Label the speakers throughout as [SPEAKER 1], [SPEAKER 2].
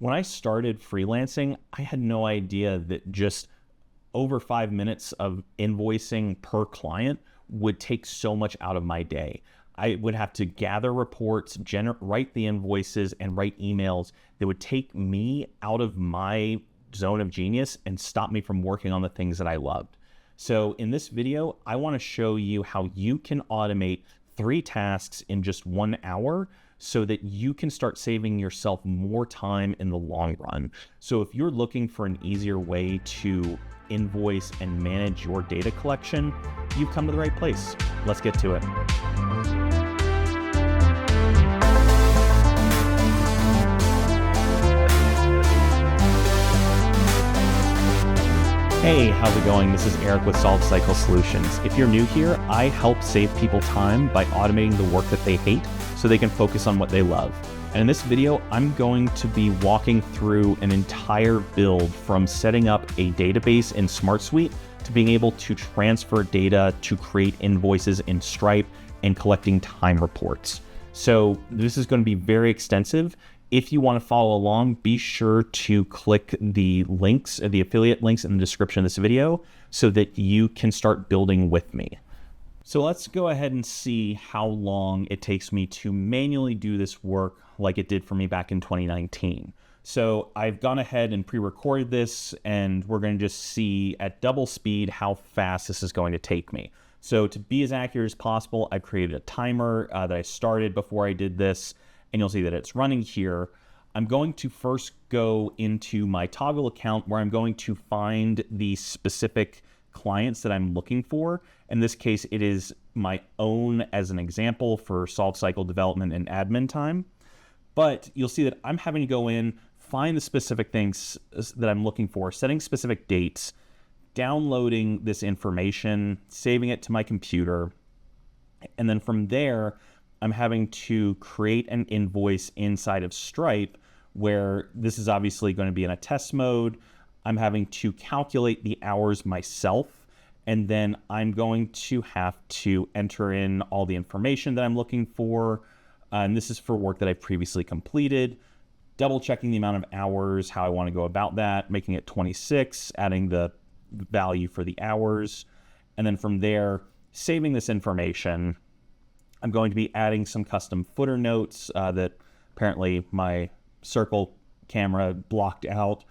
[SPEAKER 1] When I started freelancing, I had no idea that just over 5 minutes of invoicing per client would take so much out of my day. I would have to gather reports, write the invoices, and write emails that would take me out of my zone of genius and stop me from working on the things that I loved. So in this video, I want to show you how you can automate 3 tasks in just 1 hour so that you can start saving yourself more time in the long run. So if you're looking for an easier way to invoice and manage your data collection, you've come to the right place. Let's get to it. Hey, how's it going? This is Eric with SolveCycle Solutions. If you're new here, I help save people time by automating the work that they hate so they can focus on what they love. And in this video, I'm going to be walking through an entire build from setting up a database in SmartSuite to being able to transfer data to create invoices in Stripe and collecting time reports. So this is going to be very extensive. If you want to follow along, be sure to click the links, the affiliate links in the description of this video so that you can start building with me. So let's go ahead and see how long it takes me to manually do this work like it did for me back in 2019. So I've gone ahead and pre-recorded this, and we're going to just see at double speed how fast this is going to take me. So to be as accurate as possible, I created a timer that I started before I did this, and you'll see that it's running here. I'm going to first go into my Toggl account where I'm going to find the specific clients that I'm looking for. In this case, it is my own as an example for SolveCycle development and admin time. But you'll see that I'm having to go in, find the specific things that I'm looking for, setting specific dates, downloading this information, saving it to my computer. And then from there, I'm having to create an invoice inside of Stripe where this is obviously going to be in a test mode. I'm having to calculate the hours myself, and then I'm going to have to enter in all the information that I'm looking for. And this is for work that I've previously completed, double checking the amount of hours, how I want to go about that, making it 26, adding the value for the hours. And then from there, saving this information. I'm going to be adding some custom footer notes that apparently my circle camera blocked out.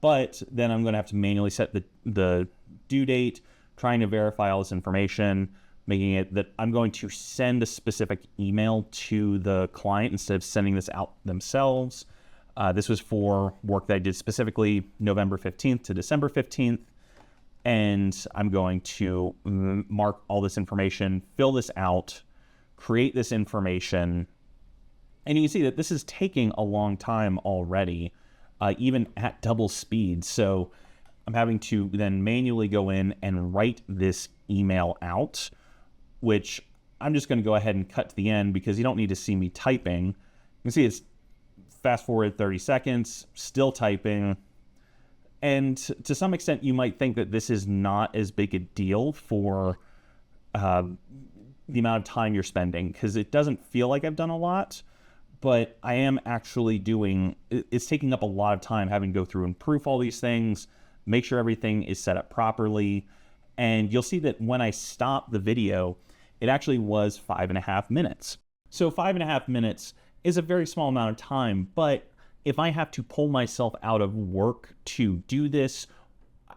[SPEAKER 1] But then I'm going to have to manually set the due date, trying to verify all this information, making it that I'm going to send a specific email to the client instead of sending this out themselves. This was for work that I did specifically November 15th to December 15th. And I'm going to mark all this information, fill this out, create this information. And you can see that this is taking a long time already, even at double speed. So I'm having to then manually go in and write this email out, which I'm just going to go ahead and cut to the end because you don't need to see me typing. You can see it's fast forward 30 seconds, still typing. And to some extent, you might think that this is not as big a deal for the amount of time you're spending because it doesn't feel like I've done a lot, but I am actually it's taking up a lot of time having to go through and proof all these things, make sure everything is set up properly. And you'll see that when I stop the video, it actually was 5.5 minutes. So 5.5 minutes is a very small amount of time, but if I have to pull myself out of work to do this,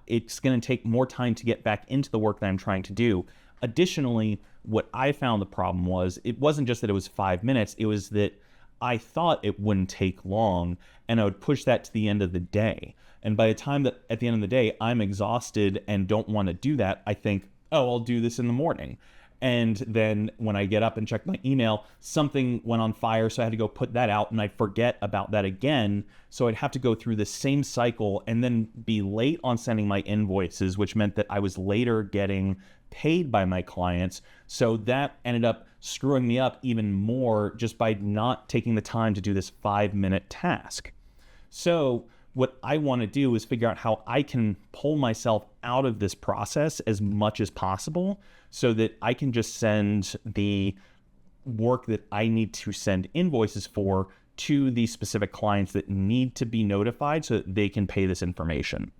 [SPEAKER 1] it's going to take more time to get back into the work that I'm trying to do. Additionally, what I found the problem was, it wasn't just that it was 5 minutes, it was that I thought it wouldn't take long and I would push that to the end of the day. And by the time that at the end of the day, I'm exhausted and don't want to do that, I think, oh, I'll do this in the morning. And then when I get up and check my email, something went on fire, so I had to go put that out, and I'd forget about that again. So I'd have to go through the same cycle and then be late on sending my invoices, which meant that I was later getting paid by my clients. So that ended up screwing me up even more just by not taking the time to do this 5-minute task. So what I want to do is figure out how I can pull myself out of this process as much as possible so that I can just send the work that I need to send invoices for to the specific clients that need to be notified so that they can pay this information.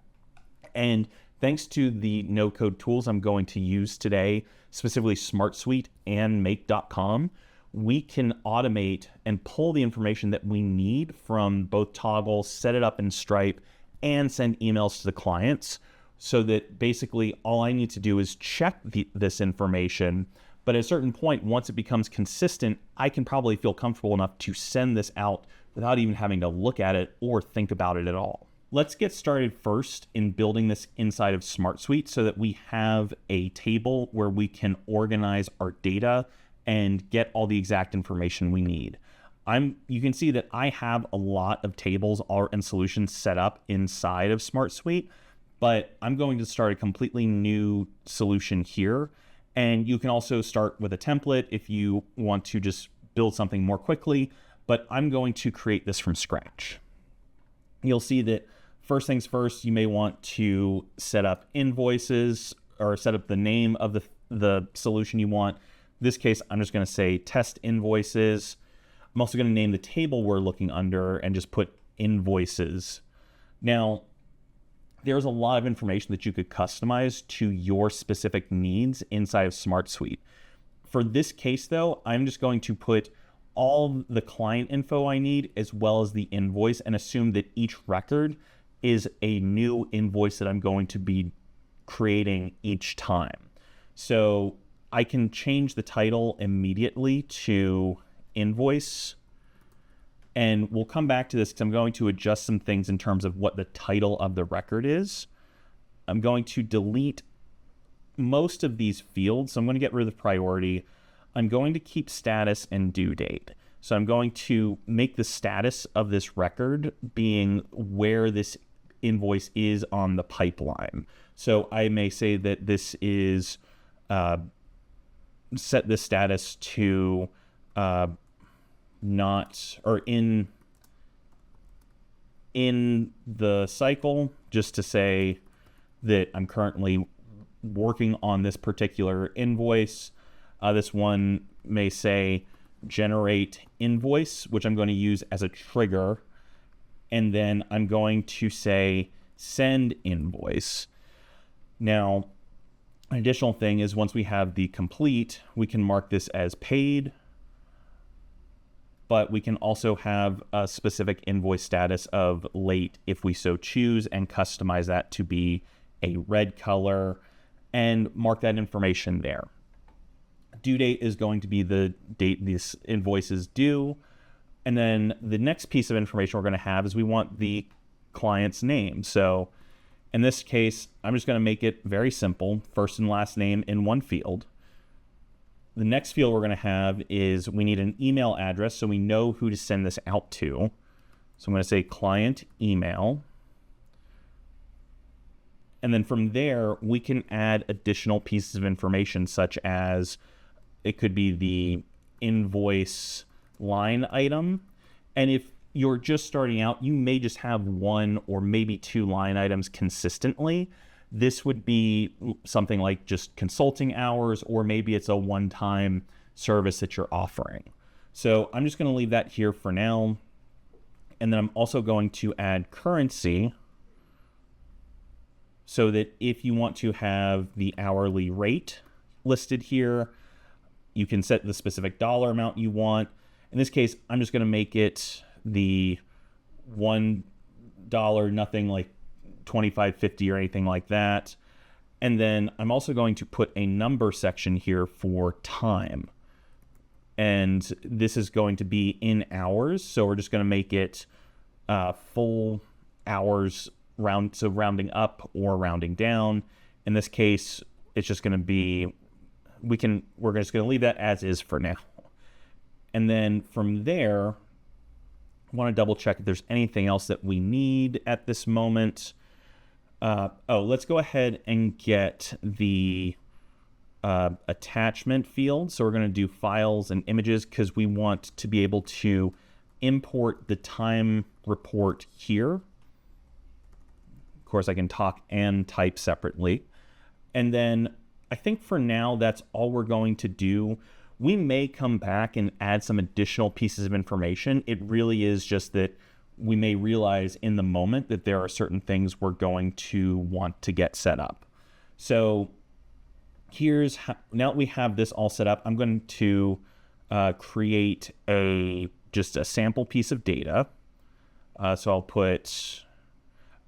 [SPEAKER 1] And thanks to the no-code tools I'm going to use today, specifically SmartSuite and Make.com, we can automate and pull the information that we need from both Toggl, set it up in Stripe, and send emails to the clients, so that basically all I need to do is check this information. But at a certain point, once it becomes consistent, I can probably feel comfortable enough to send this out without even having to look at it or think about it at all. Let's get started first in building this inside of SmartSuite so that we have a table where we can organize our data and get all the exact information we need. You can see that I have a lot of tables and solutions set up inside of SmartSuite, but I'm going to start a completely new solution here. And you can also start with a template if you want to just build something more quickly, but I'm going to create this from scratch. You'll see that first things first, you may want to set up invoices or set up the name of the solution you want. In this case, I'm just going to say test invoices. I'm also going to name the table we're looking under and just put invoices. Now, there's a lot of information that you could customize to your specific needs inside of SmartSuite. For this case though, I'm just going to put all the client info I need as well as the invoice and assume that each record is a new invoice that I'm going to be creating each time. So I can change the title immediately to invoice. And we'll come back to this because I'm going to adjust some things in terms of what the title of the record is. I'm going to delete most of these fields. So I'm going to get rid of the priority. I'm going to keep status and due date. So I'm going to make the status of this record being where this invoice is on the pipeline. So I may say that this is, set this status to, not, or in the cycle, just to say that I'm currently working on this particular invoice. This one may say generate invoice, which I'm going to use as a trigger. And then I'm going to say send invoice. Now, an additional thing is once we have the complete, we can mark this as paid, but we can also have a specific invoice status of late if we so choose and customize that to be a red color and mark that information there. Due date is going to be the date this invoice is due. And then the next piece of information we're going to have is we want the client's name. So in this case, I'm just going to make it very simple, first and last name in one field. The next field we're going to have is we need an email address so we know who to send this out to. So I'm going to say client email. And then from there, we can add additional pieces of information such as it could be the invoice line item. And if you're just starting out, you may just have one or maybe two line items consistently. This would be something like just consulting hours, or maybe it's a one-time service that you're offering. So I'm just going to leave that here for now. And then I'm also going to add currency so that if you want to have the hourly rate listed here, you can set the specific dollar amount you want. In this case, I'm just going to make it the $1, nothing like 25.50 or anything like that. And then I'm also going to put a number section here for time. And this is going to be in hours. So we're just going to make it full hours so rounding up or rounding down. In this case, it's just going to be, we're just going to leave that as is for now. And then from there, I want to double check if there's anything else that we need at this moment. Let's go ahead and get the attachment field. So we're going to do files and images because we want to be able to import the time report here. Of course, I can talk and type separately. And then I think for now, that's all we're going to do. We may come back and add some additional pieces of information. It really is just that we may realize in the moment that there are certain things we're going to want to get set up. So here's how, now that we have this all set up, I'm going to create just a sample piece of data. So I'll put,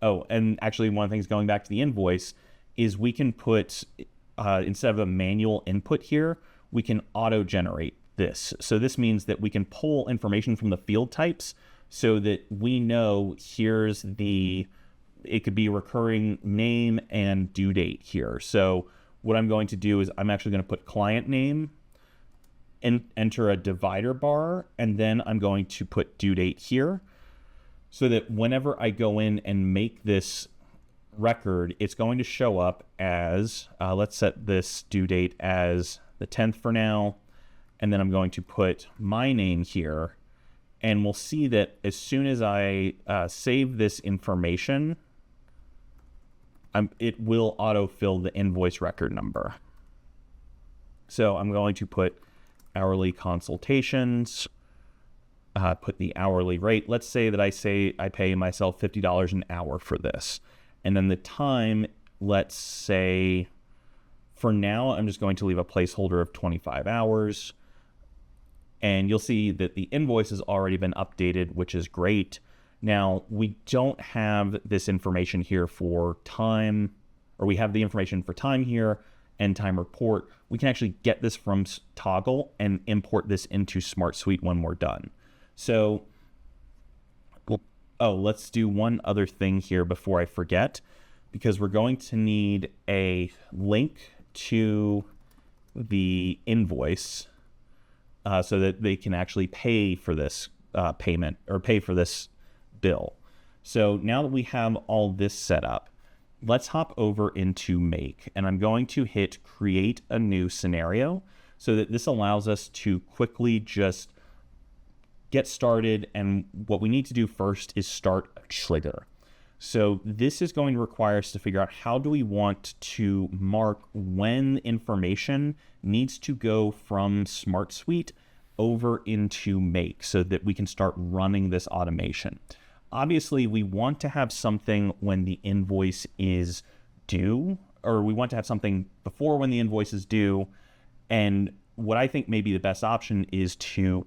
[SPEAKER 1] and actually one of the things going back to the invoice is we can put, instead of a manual input here, we can auto-generate this. So this means that we can pull information from the field types so that we know it could be recurring name and due date here. So what I'm going to do is I'm actually going to put client name and enter a divider bar, and then I'm going to put due date here so that whenever I go in and make this record, it's going to show up as, let's set this due date as the 10th for now, and then I'm going to put my name here, and we'll see that as soon as I save this information, it will autofill the invoice record number. So I'm going to put hourly consultations, put the hourly rate. Let's say that I pay myself $50 an hour for this. And then the time, let's say, for now, I'm just going to leave a placeholder of 25 hours. And you'll see that the invoice has already been updated, which is great. Now, we don't have this information here for time, or we have the information for time here and time report. We can actually get this from Toggl and import this into SmartSuite when we're done. So, let's do one other thing here before I forget, because we're going to need a link to the invoice so that they can actually pay for this payment or pay for this bill. So now that we have all this set up, let's hop over into Make, and I'm going to hit create a new scenario so that this allows us to quickly just get started. And what we need to do first is start a trigger. So this is going to require us to figure out how do we want to mark when information needs to go from SmartSuite over into Make so that we can start running this automation. Obviously, we want to have something when the invoice is due, or we want to have something before when the invoice is due. And what I think may be the best option is to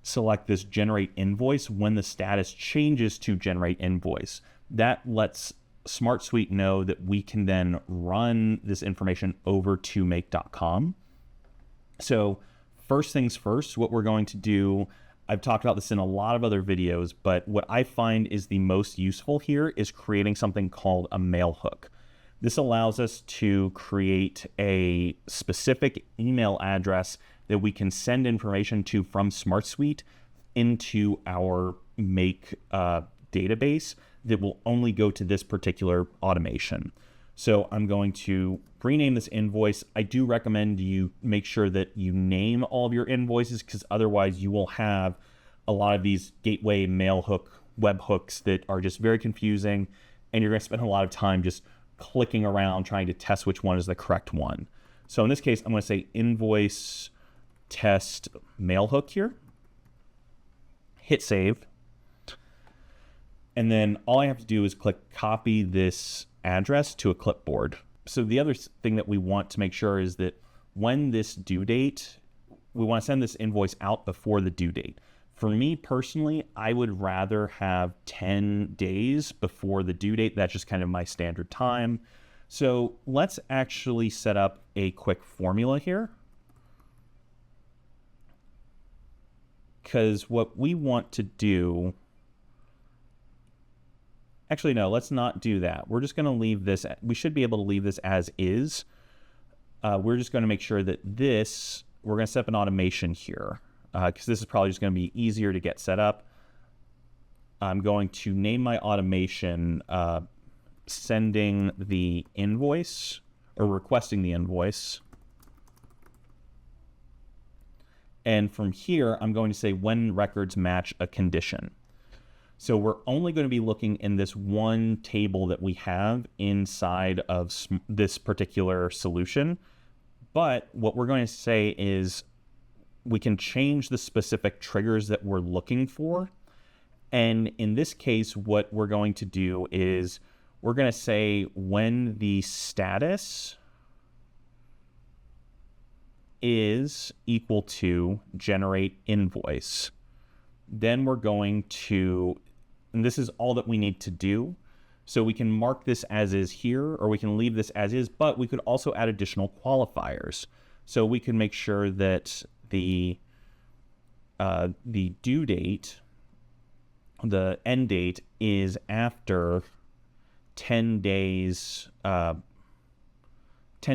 [SPEAKER 1] select this generate invoice when the status changes to generate invoice. That lets SmartSuite know that we can then run this information over to make.com. So first things first, what we're going to do, I've talked about this in a lot of other videos, but what I find is the most useful here is creating something called a Mailhook. This allows us to create a specific email address that we can send information to from SmartSuite into our Make database that will only go to this particular automation. So I'm going to rename this invoice. I do recommend you make sure that you name all of your invoices, because otherwise you will have a lot of these gateway Mailhook webhooks that are just very confusing, and you're going to spend a lot of time just clicking around trying to test which one is the correct one. So in this case, I'm going to say invoice test Mailhook here, hit save. And then all I have to do is click copy this address to a clipboard. So the other thing that we want to make sure is that when this due date, we want to send this invoice out before the due date. For me personally, I would rather have 10 days before the due date. That's just kind of my standard time. So let's actually set up a quick formula here, because what we want to do, actually, no, let's not do that. We're just going to leave this. We should be able to leave this as is. We're just going to make sure that we're going to set up an automation here, because this is probably just going to be easier to get set up. I'm going to name my automation sending the invoice, or requesting the invoice. And from here, I'm going to say when records match a condition. So we're only going to be looking in this one table that we have inside of this particular solution. But what we're going to say is we can change the specific triggers that we're looking for. And in this case, what we're going to do is we're going to say when the status is equal to generate invoice, then we're going to, and this is all that we need to do. So we can mark this as is here, or we can leave this as is, but we could also add additional qualifiers. So we can make sure that the due date, the end date is after 10 days, 10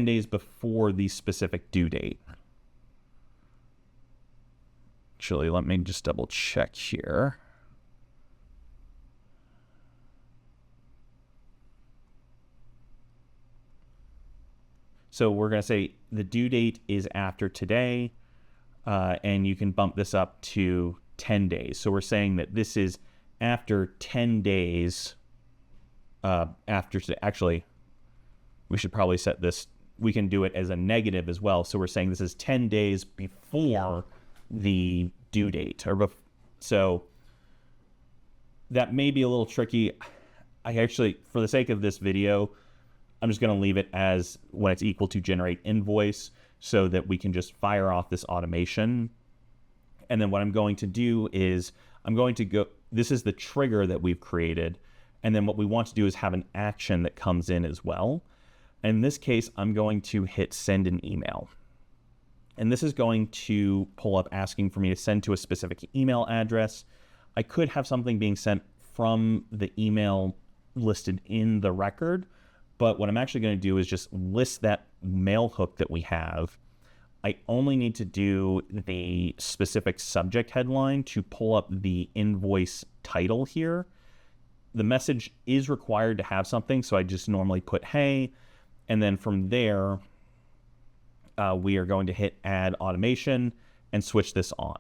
[SPEAKER 1] days before the specific due date. Actually, let me just double check here. So we're going to say the due date is after today, and you can bump this up to 10 days. So we're saying that this is after 10 days after today. Actually, we should probably set this, we can do it as a negative as well. So we're saying this is 10 days before the due date. So that may be a little tricky. I actually, for the sake of this video, I'm just going to leave it as when it's equal to generate invoice so that we can just fire off this automation. And then what I'm going to do is I'm going to go, this is the trigger that we've created. And then what we want to do is have an action that comes in as well. In this case, I'm going to hit send an email. And this is going to pull up asking for me to send to a specific email address. I could have something being sent from the email listed in the record, but what I'm actually going to do is just list that Mailhook that we have. I only need to do the specific subject headline to pull up the invoice title here. The message is required to have something, so I just normally put hey, and then from there, we are going to hit add automation and switch this on.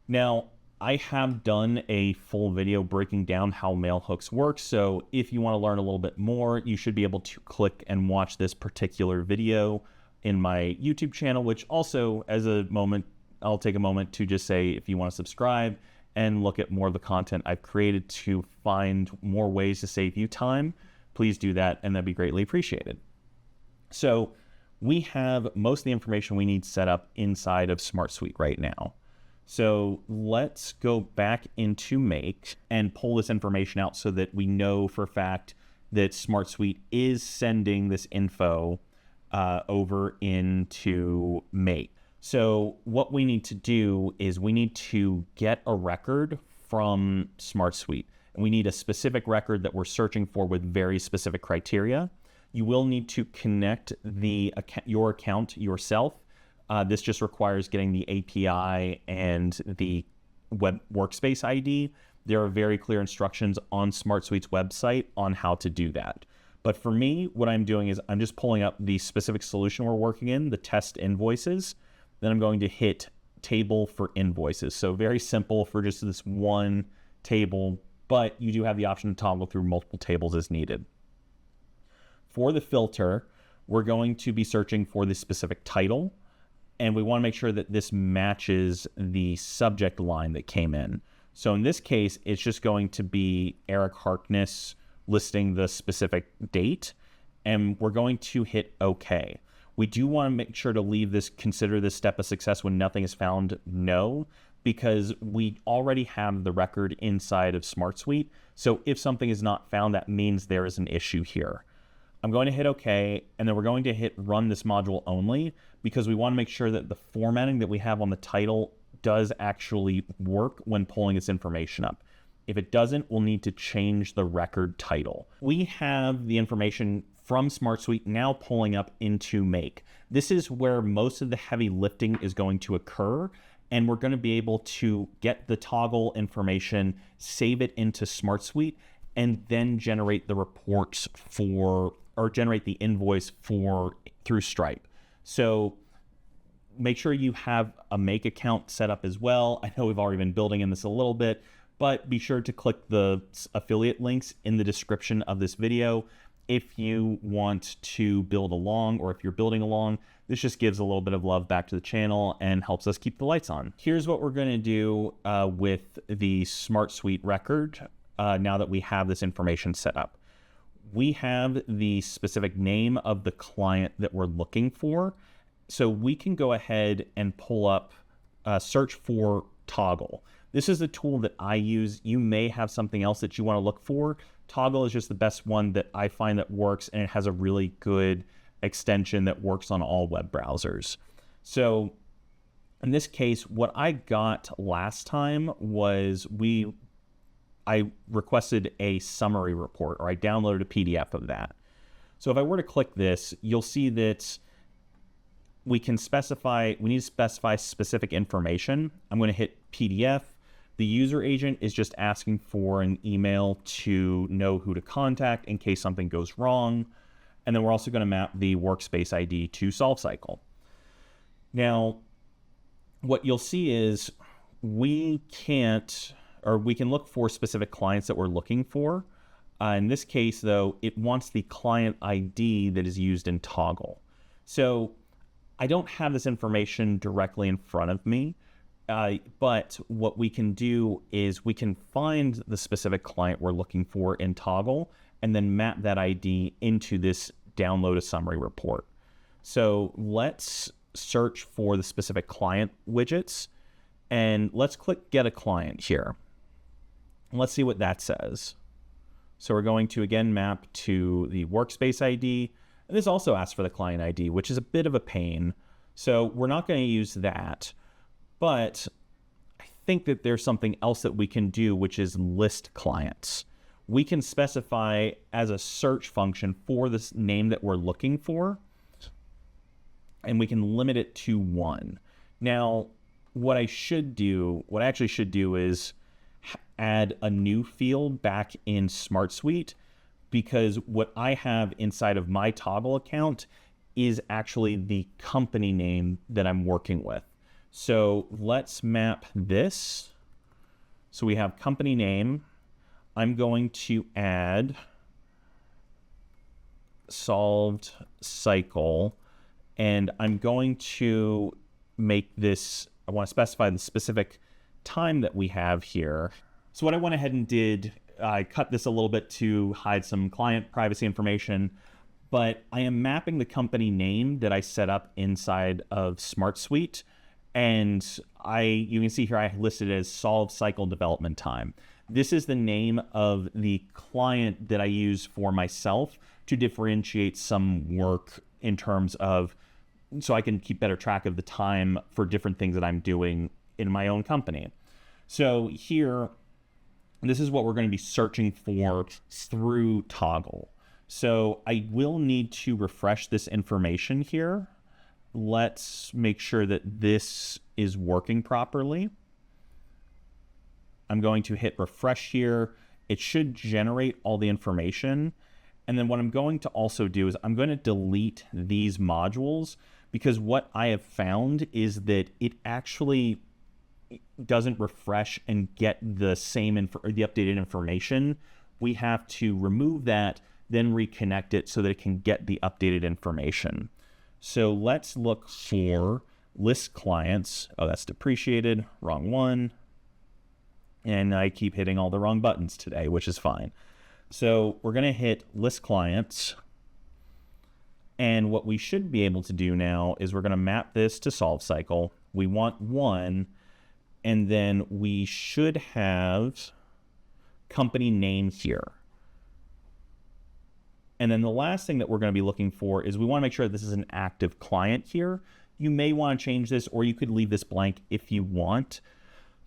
[SPEAKER 1] Now, I have done a full video breaking down how Mailhooks work, so if you want to learn a little bit more, you should be able to click and watch this particular video in my YouTube channel, which also, as a moment, I'll take a moment to just say if you want to subscribe and look at more of the content I've created to find more ways to save you time, please do that, and that'd be greatly appreciated. So we have most of the information we need set up inside of SmartSuite right now. So let's go back into Make and pull this information out so that we know for a fact that SmartSuite is sending this info over into Make. So what we need to do is we need to get a record from SmartSuite. And we need a specific record that we're searching for with very specific criteria. You will need to connect your account yourself. This just requires getting the API and the web workspace ID. There are very clear instructions on SmartSuite's website on how to do that. But for me, what I'm doing is I'm just pulling up the specific solution we're working in, the test invoices. Then I'm going to hit table for invoices. So very simple for just this one table, but you do have the option to toggle through multiple tables as needed. For the filter, we're going to be searching for the specific title, and we want to make sure that this matches the subject line that came in. So in this case, it's just going to be Eric Harkness listing the specific date, and we're going to hit OK. We do want to make sure to leave this, consider this step a success when nothing is found, no, because we already have the record inside of SmartSuite. So if something is not found, that means there is an issue here. I'm going to hit OK, and then we're going to hit run this module only because we want to make sure that the formatting that we have on the title does actually work when pulling this information up. If it doesn't, we'll need to change the record title. We have the information from SmartSuite now pulling up into Make. This is where most of the heavy lifting is going to occur, and we're going to be able to get the Toggl information, save it into SmartSuite, and then generate the reports or generate the invoice through Stripe. So make sure you have a Make account set up as well. I know we've already been building in this a little bit, but be sure to click the affiliate links in the description of this video if you want to build along, or if you're building along. This just gives a little bit of love back to the channel and helps us keep the lights on. Here's what we're going to do with the SmartSuite record now that we have this information set up. We have the specific name of the client that we're looking for. So we can go ahead and pull up, search for Toggl. This is a tool that I use. You may have something else that you want to look for. Toggl is just the best one that I find that works, and it has a really good extension that works on all web browsers. So in this case, what I got last time was I requested a summary report, or I downloaded a PDF of that. So if I were to click this, you'll see that we need to specify specific information. I'm going to hit PDF. The user agent is just asking for an email to know who to contact in case something goes wrong. And then we're also going to map the workspace ID to SolveCycle. Now, what you'll see is we can look for specific clients that we're looking for. In this case, though, it wants the client ID that is used in Toggl. So I don't have this information directly in front of me, but what we can do is we can find the specific client we're looking for in Toggl and then map that ID into this download a summary report. So let's search for the specific client widgets, and let's click Get a Client here. Let's see what that says. So we're going to again map to the workspace ID, and this also asks for the client ID, which is a bit of a pain. So we're not going to use that, but I think that there's something else that we can do, which is list clients. We can specify as a search function for this name that we're looking for, and we can limit it to 1. Now, what I actually should do is add a new field back in SmartSuite, because what I have inside of my Toggl account is actually the company name that I'm working with. So let's map this. So we have company name. I'm going to add solved cycle, and I'm going to make this, I want to specify the specific time that we have here. So what I went ahead and did, I cut this a little bit to hide some client privacy information, but I am mapping the company name that I set up inside of SmartSuite, and you can see here I listed it as solved cycle development time. This is the name of the client that I use for myself to differentiate some work in terms of, so I can keep better track of the time for different things that I'm doing in my own company. So here, this is what we're going to be searching for through Toggl. So I will need to refresh this information here. Let's make sure that this is working properly. I'm going to hit refresh here. It should generate all the information. And then what I'm going to also do is I'm going to delete these modules, because what I have found is that it actually doesn't refresh and get the same the updated information. We have to remove that, then reconnect it so that it can get the updated information. So let's look for list clients. Oh, that's depreciated, wrong one. And I keep hitting all the wrong buttons today, which is fine. So we're going to hit list clients. And what we should be able to do now is we're going to map this to SolveCycle. We want 1, and then we should have company name here. And then the last thing that we're going to be looking for is we want to make sure that this is an active client here. You may want to change this, or you could leave this blank if you want.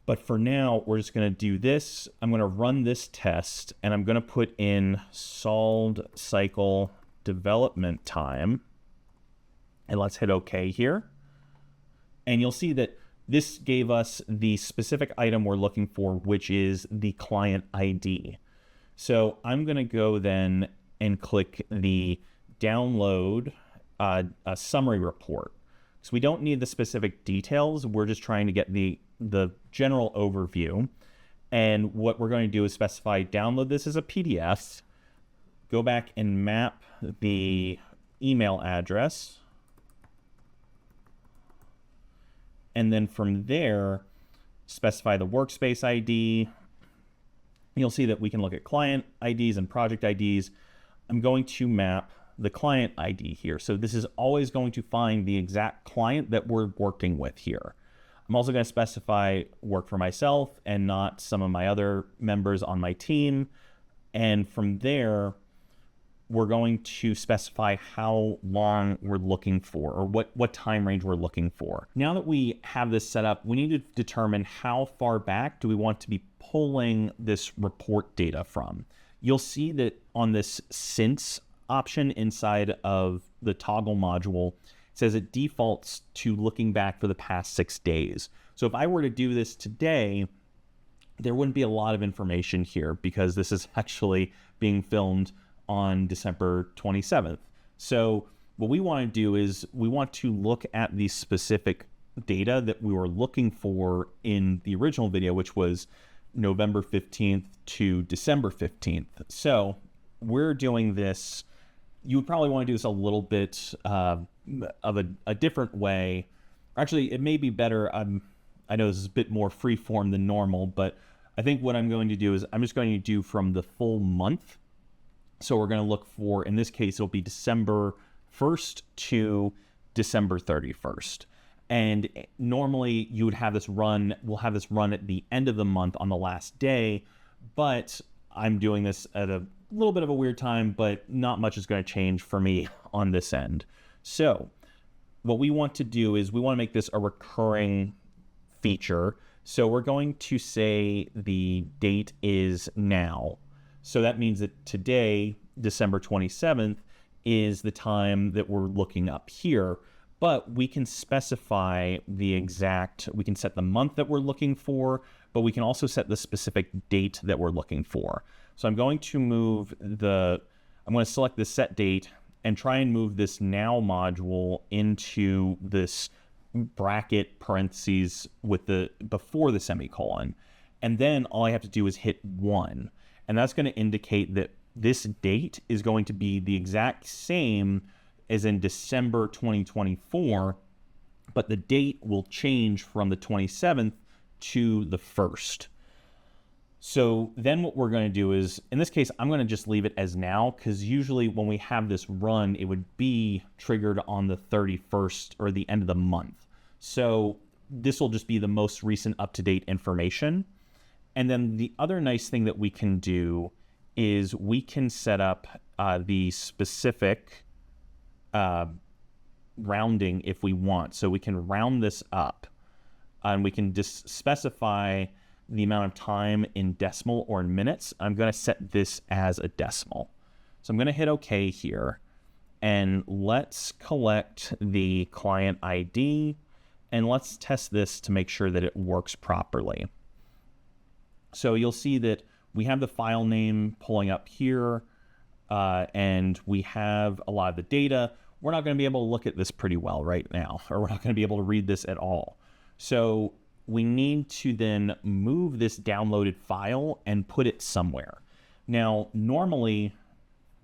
[SPEAKER 1] But for now, we're just going to do this. I'm going to run this test, and I'm going to put in solved cycle development time. And let's hit OK here. And you'll see that this gave us the specific item we're looking for, which is the client ID. So I'm going to go then and click the download a summary report. So we don't need the specific details. We're just trying to get the general overview. And what we're going to do is specify download this as a PDF. go back and map the email address. And then from there, specify the workspace ID. You'll see that we can look at client IDs and project IDs. I'm going to map the client ID here. So this is always going to find the exact client that we're working with here. I'm also going to specify work for myself and not some of my other members on my team. And from there, we're going to specify how long we're looking for, or what time range we're looking for. Now that we have this set up, we need to determine how far back do we want to be pulling this report data from. You'll see that on this since option inside of the Toggl module, it says it defaults to looking back for the past 6 days. So if I were to do this today, there wouldn't be a lot of information here because this is actually being filmed on December 27th. So what we want to do is we want to look at the specific data that we were looking for in the original video, which was November 15th to December 15th. So we're doing this, you would probably want to do this a little bit of a different way. Actually, it may be better. I know this is a bit more free form than normal, but I think what I'm going to do is I'm just going to do from the full month. So we're going to look for, in this case, it'll be December 1st to December 31st. And normally you would have this run, we'll have this run at the end of the month on the last day, but I'm doing this at a little bit of a weird time, but not much is going to change for me on this end. So what we want to do is we want to make this a recurring feature. So we're going to say the date is now. So that means that today, December 27th, is the time that we're looking up here, but we can specify the exact, we can set the month that we're looking for, but we can also set the specific date that we're looking for. So I'm going to move I'm going to select the set date and try and move this now module into this bracket parentheses with the before the semicolon. And then all I have to do is hit 1. And that's going to indicate that this date is going to be the exact same as in December 2024, but the date will change from the 27th to the 1st. So then what we're going to do is, in this case, I'm going to just leave it as now, because usually when we have this run, it would be triggered on the 31st or the end of the month. So this will just be the most recent up-to-date information. And then the other nice thing that we can do is we can set up the specific rounding if we want. So we can round this up and we can just specify the amount of time in decimal or in minutes. I'm going to set this as a decimal. So I'm going to hit OK here. And let's collect the client ID and let's test this to make sure that it works properly. So you'll see that we have the file name pulling up here, and we have a lot of the data. We're not going to be able to look at this pretty well right now, or we're not going to be able to read this at all. So we need to then move this downloaded file and put it somewhere. Now, normally,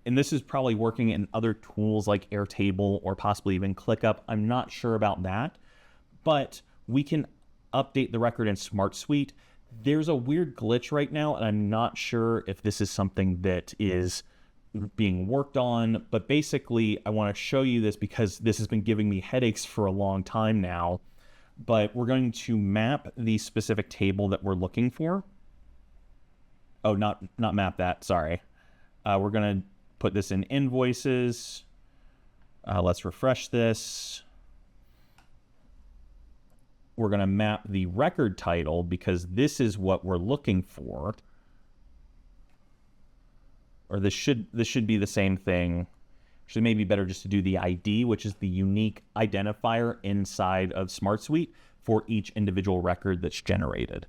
[SPEAKER 1] and this is probably working in other tools like Airtable or possibly even ClickUp, I'm not sure about that, but we can update the record in SmartSuite. There's a weird glitch right now, and I'm not sure if this is something that is being worked on, but basically I want to show you this because this has been giving me headaches for a long time now. But we're going to map the specific table that we're looking for. Oh, not map that, sorry. We're going to put this in Invoices. Let's refresh this. We're going to map the record title because this is what we're looking for. Or this should be the same thing. Actually, it may be better just to do the ID, which is the unique identifier inside of SmartSuite for each individual record that's generated.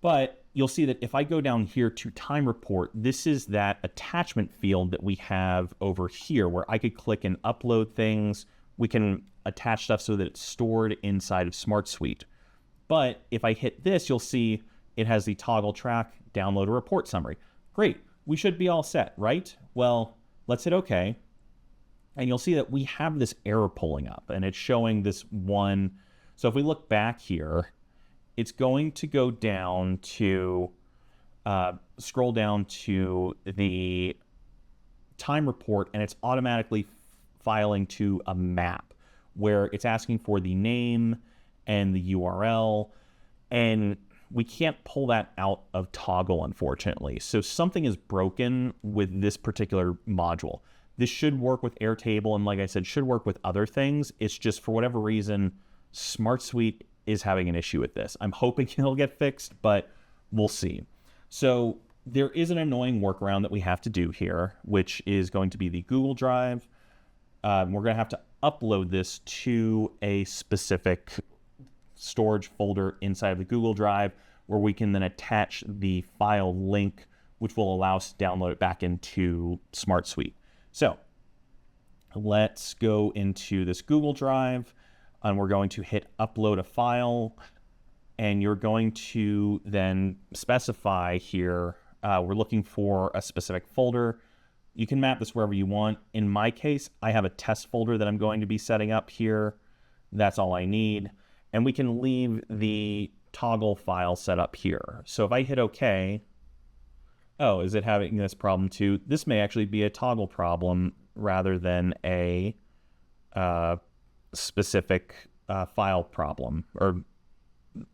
[SPEAKER 1] But you'll see that if I go down here to time report, this is that attachment field that we have over here where I could click and upload things. We can attach stuff so that it's stored inside of SmartSuite. But if I hit this, you'll see it has the toggle track, download a report summary. Great. we should be all set, right? Well, let's hit OK. And you'll see that we have this error pulling up, and it's showing this one. So if we look back here, it's going to go down to, scroll down to the time report, and it's automatically filing to a map where it's asking for the name and the URL, and we can't pull that out of Toggl, unfortunately. So something is broken with this particular module. This should work with Airtable, and like I said, should work with other things. It's just, for whatever reason, SmartSuite is having an issue with this. I'm hoping it'll get fixed, but we'll see. So there is an annoying workaround that we have to do here, which is going to be the Google Drive. We're going to have to upload this to a specific storage folder inside of the Google Drive, where we can then attach the file link, which will allow us to download it back into SmartSuite. So let's go into this Google Drive, and we're going to hit upload a file, and you're going to then specify here, we're looking for a specific folder. You can map this wherever you want. In my case, I have a test folder that I'm going to be setting up here. That's all I need. And we can leave the Toggl file set up here. So if I hit OK, oh, is it having this problem too? This may actually be a Toggl problem rather than a specific file problem, or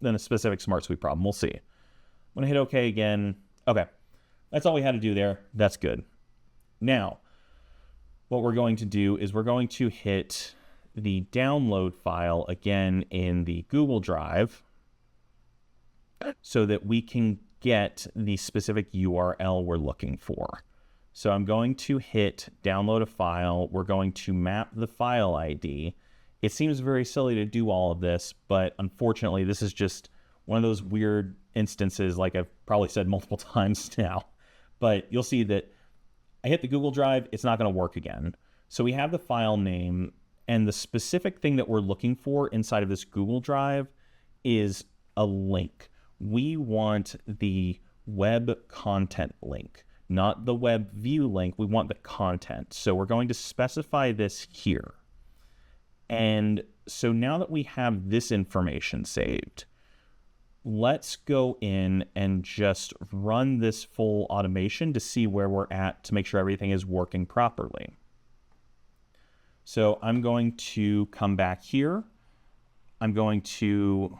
[SPEAKER 1] than a specific SmartSuite problem. We'll see. I'm going to hit OK again. Okay, that's all we had to do there. That's good. Now, what we're going to do is we're going to hit the download file again in the Google Drive so that we can get the specific URL we're looking for. So I'm going to hit download a file. We're going to map the file ID. It seems very silly to do all of this, but unfortunately, this is just one of those weird instances, like I've probably said multiple times now. But you'll see that I hit the Google Drive, it's not going to work again. So we have the file name, and the specific thing that we're looking for inside of this Google Drive is a link. We want the web content link, not the web view link. We want the content. So we're going to specify this here. And so now that we have this information saved, let's go in and just run this full automation to see where we're at to make sure everything is working properly. So I'm going to come back here. I'm going to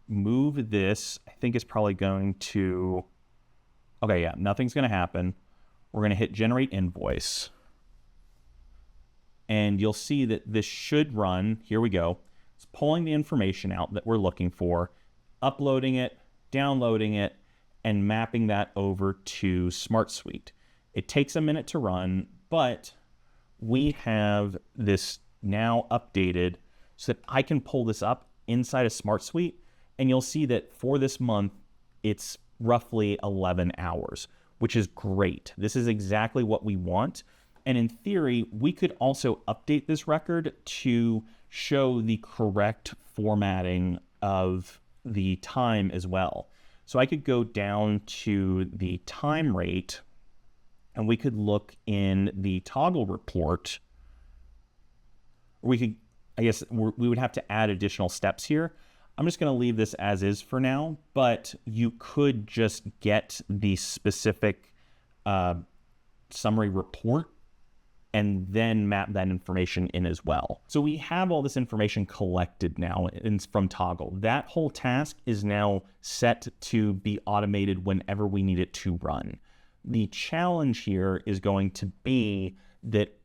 [SPEAKER 1] move this. I think it's probably going to, okay, yeah, nothing's going to happen. We're going to hit generate invoice. And you'll see that this should run. Here we go. It's pulling the information out that we're looking for, uploading it, downloading it, and mapping that over to SmartSuite. It takes a minute to run, but we have this now updated so that I can pull this up inside of SmartSuite, and you'll see that for this month, it's roughly 11 hours, which is great. This is exactly what we want. And in theory, we could also update this record to show the correct formatting of the time as well. So I could go down to the time rate, and we could look in the Toggl report. We could, I guess we would have to add additional steps here. I'm just going to leave this as is for now, but you could just get the specific summary report and then map that information in as well. So we have all this information collected now from Toggl. That whole task is now set to be automated whenever we need it to run. The challenge here is going to be that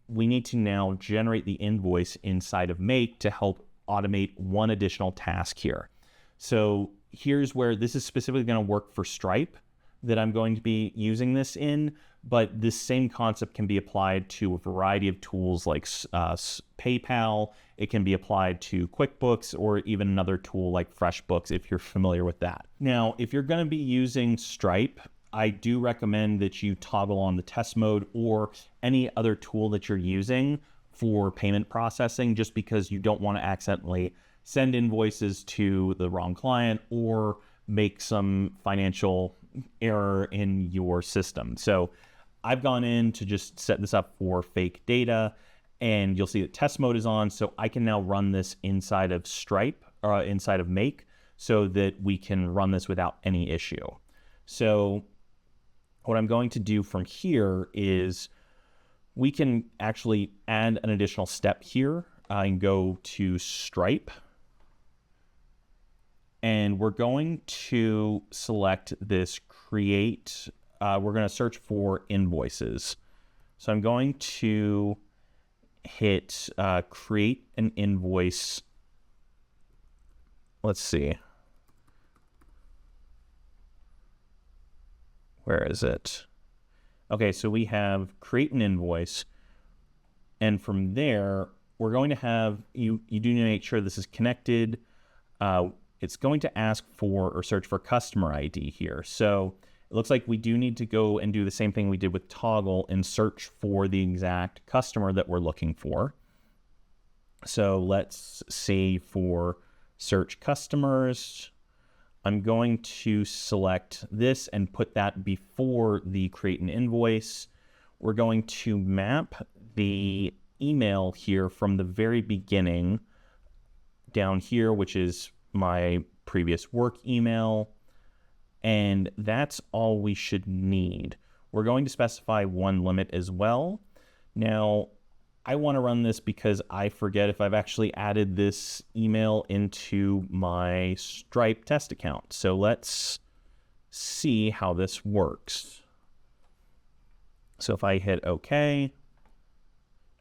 [SPEAKER 1] we need to now generate the invoice inside of Make to help automate one additional task here. So here's where this is specifically going to work for Stripe that I'm going to be using this in, but this same concept can be applied to a variety of tools like PayPal. It can be applied to QuickBooks or even another tool like FreshBooks if you're familiar with that. Now, if you're going to be using Stripe, I do recommend that you toggle on the test mode or any other tool that you're using for payment processing, just because you don't want to accidentally send invoices to the wrong client or make some financial error in your system. So I've gone in to just set this up for fake data, and you'll see that test mode is on. So I can now run this inside of Stripe or inside of Make so that we can run this without any issue. So what I'm going to do from here is we can actually add an additional step here and go to Stripe. And we're going to select this create. We're going to search for invoices. So I'm going to hit create an invoice. Let's see. Where is it? Okay, so we have create an invoice. And from there, we're going to have, you do need to make sure this is connected. It's going to ask for or search for customer ID here. So it looks like we do need to go and do the same thing we did with Toggl and search for the exact customer that we're looking for. So let's say for search customers, I'm going to select this and put that before the create an invoice. We're going to map the email here from the very beginning down here, which is my previous work email, and that's all we should need. We're going to specify one limit as well. Now, I want to run this because I forget if I've actually added this email into my Stripe test account. So let's see how this works. So if I hit OK,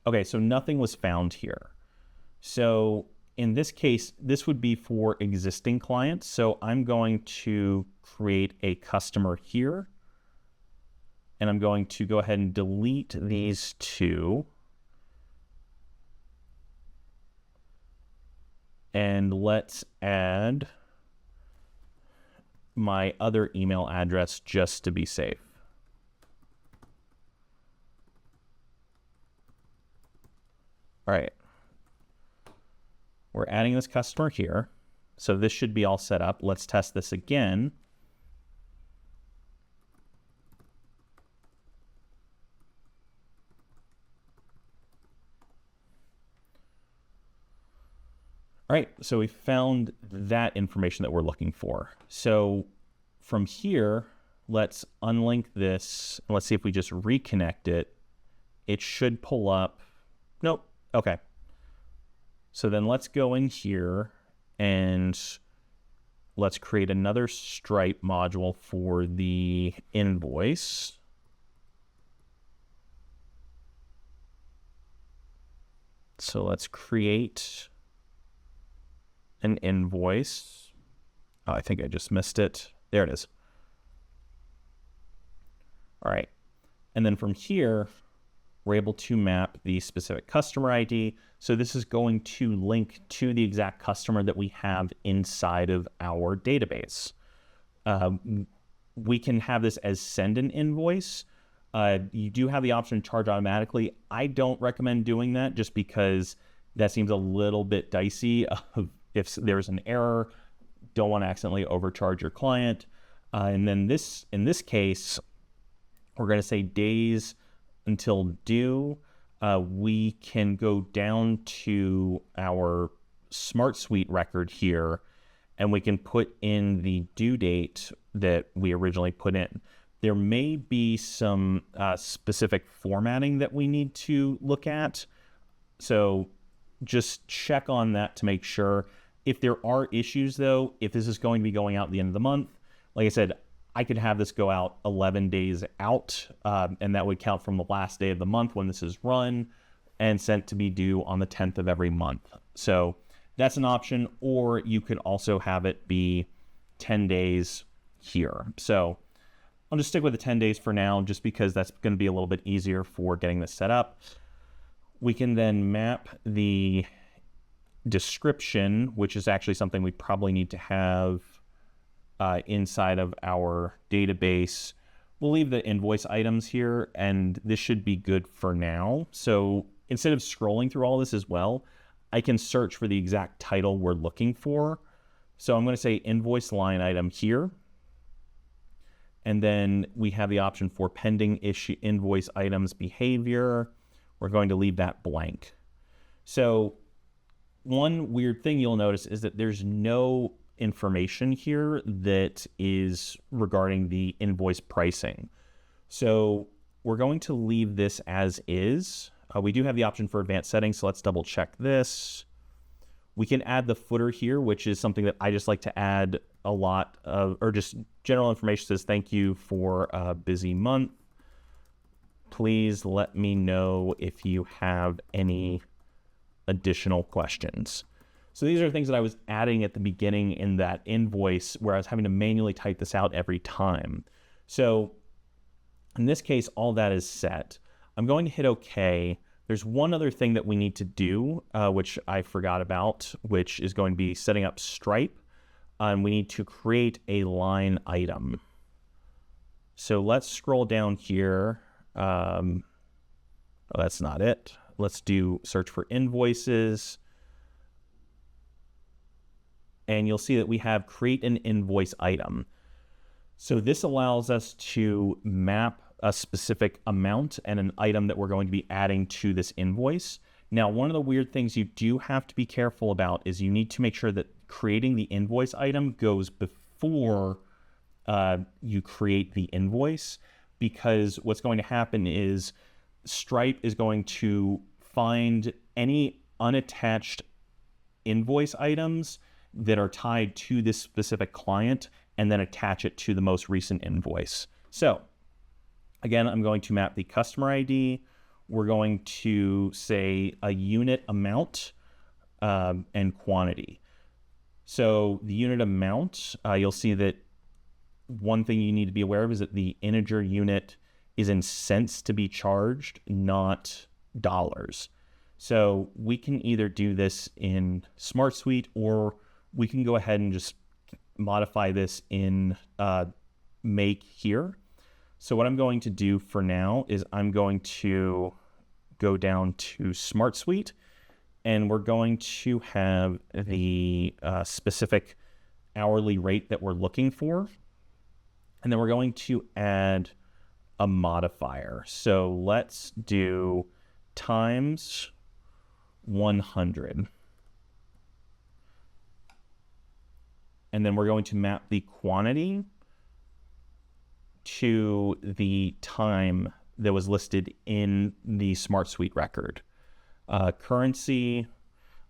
[SPEAKER 1] okay, so nothing was found here. So in this case, this would be for existing clients. So I'm going to create a customer here, and I'm going to go ahead and delete these two. And let's add my other email address just to be safe. All right. We're adding this customer here. So this should be all set up. Let's test this again. All right, so we found that information that we're looking for. So from here, let's unlink this. Let's see if we just reconnect it. It should pull up. Nope. Okay. So then let's go in here and let's create another Stripe module for the invoice. So let's create an invoice. Oh, I think I just missed it. There it is. All right. And then from here, we're able to map the specific customer ID. So this is going to link to the exact customer that we have inside of our database. We can have this as send an invoice. You do have the option to charge automatically. I don't recommend doing that just because that seems a little bit dicey. If there's an error, don't want to accidentally overcharge your client. And then in this case, we're going to say days until due. We can go down to our SmartSuite record here, and we can put in the due date that we originally put in. There may be some specific formatting that we need to look at. So just check on that to make sure. If there are issues though, if this is going to be going out at the end of the month, like I said, I could have this go out 11 days out, and that would count from the last day of the month when this is run and sent to be due on the 10th of every month. So that's an option, or you could also have it be 10 days here. So I'll just stick with the 10 days for now, just because that's going to be a little bit easier for getting this set up. We can then map the description, which is actually something we probably need to have inside of our database. We'll leave the invoice items here, and this should be good for now. So instead of scrolling through all this as well, I can search for the exact title we're looking for. So I'm going to say invoice line item here. And then we have the option for pending issue invoice items behavior. We're going to leave that blank. So one weird thing you'll notice is that there's no information here that is regarding the invoice pricing. So we're going to leave this as is. We do have the option for advanced settings, so let's double check this. We can add the footer here, which is something that I just like to add a lot of, or just general information says, thank you for a busy month. Please let me know if you have any additional questions. So these are things that I was adding at the beginning in that invoice where I was having to manually type this out every time. So in this case, all that is set. I'm going to hit OK. There's one other thing that we need to do, which I forgot about, which is going to be setting up Stripe. And we need to create a line item. So let's scroll down here. Oh, that's not it. Let's do search for invoices. And you'll see that we have create an invoice item. So this allows us to map a specific amount and an item that we're going to be adding to this invoice. Now, one of the weird things you do have to be careful about is you need to make sure that creating the invoice item goes before you create the invoice, because what's going to happen is Stripe is going to find any unattached invoice items that are tied to this specific client and then attach it to the most recent invoice. So again, I'm going to map the customer ID. We're going to say a unit amount and quantity. So the unit amount, you'll see that one thing you need to be aware of is that the integer unit is in cents to be charged, not dollars. So we can either do this in SmartSuite, or we can go ahead and just modify this in Make here. So what I'm going to do for now is I'm going to go down to SmartSuite, and we're going to have the specific hourly rate that we're looking for. And then we're going to add a modifier. So let's do times 100. And then we're going to map the quantity to the time that was listed in the SmartSuite record. Currency,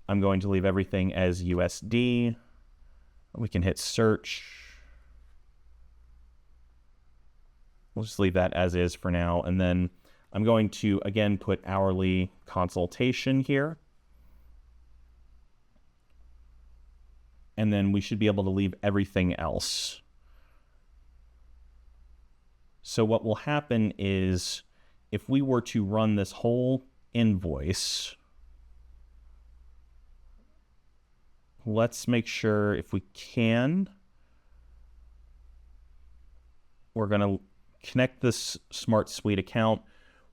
[SPEAKER 1] I'm going to leave everything as USD. We can hit search. We'll just leave that as is for now. And then I'm going to, again, put hourly consultation here. And then we should be able to leave everything else. So what will happen is if we were to run this whole invoice, let's make sure if we can, we're going to connect this SmartSuite account.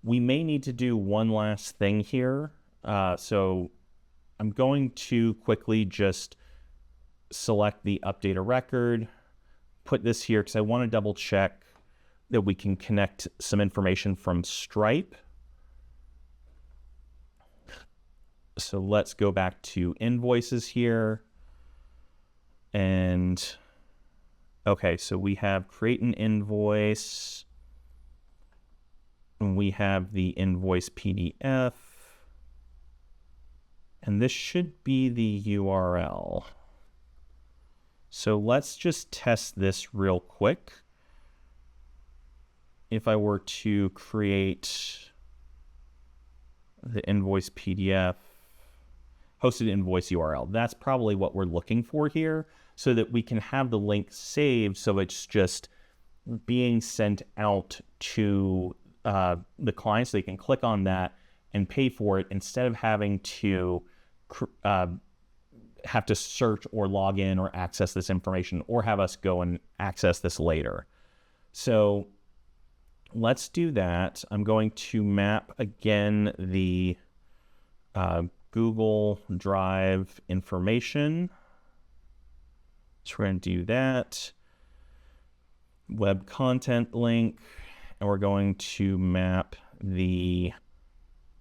[SPEAKER 1] We may need to do one last thing here. So I'm going to quickly just select the update a record, put this here because I want to double check that we can connect some information from Stripe. So let's go back to invoices here. And okay, so we have create an invoice. And we have the invoice PDF. And this should be the URL. So let's just test this real quick. If I were to create the invoice PDF, hosted invoice URL, that's probably what we're looking for here, so that we can have the link saved so it's just being sent out to the client so they can click on that and pay for it instead of having to search or log in or access this information or have us go and access this later. So let's do that. I'm going to map again the Google Drive information. So we're going to do that. web content link, and we're going to map the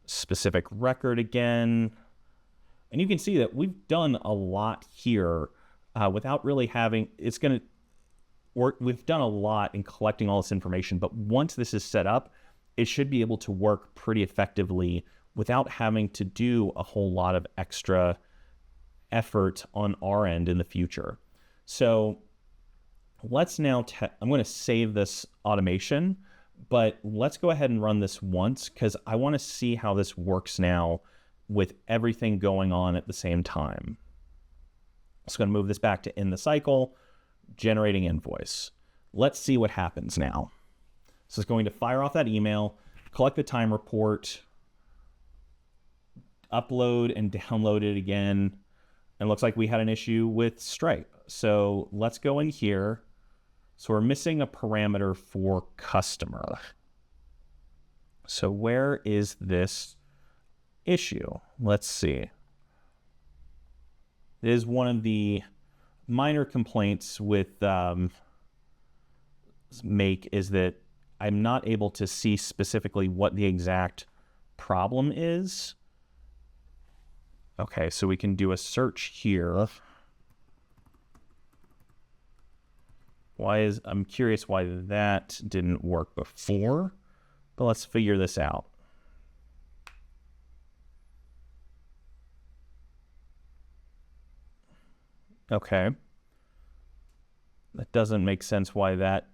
[SPEAKER 1] specific record again. And you can see that we've done a lot here without really having, we've done a lot in collecting all this information, but once this is set up, it should be able to work pretty effectively without having to do a whole lot of extra effort on our end in the future. So let's now, I'm going to save this automation, but let's go ahead and run this once because I want to see how this works now with everything going on at the same time. So I'm going to move this back to in the cycle, generating invoice. Let's see what happens now. So it's going to fire off that email, collect the time report, upload and download it again. And it looks like we had an issue with Stripe. So let's go in here. So we're missing a parameter for customer. So where is this issue? Let's see. It is one of the minor complaints with Make is that I'm not able to see specifically what the exact problem is. Okay, so we can do a search here. I'm curious why that didn't work before, but let's figure this out. Okay. That doesn't make sense why that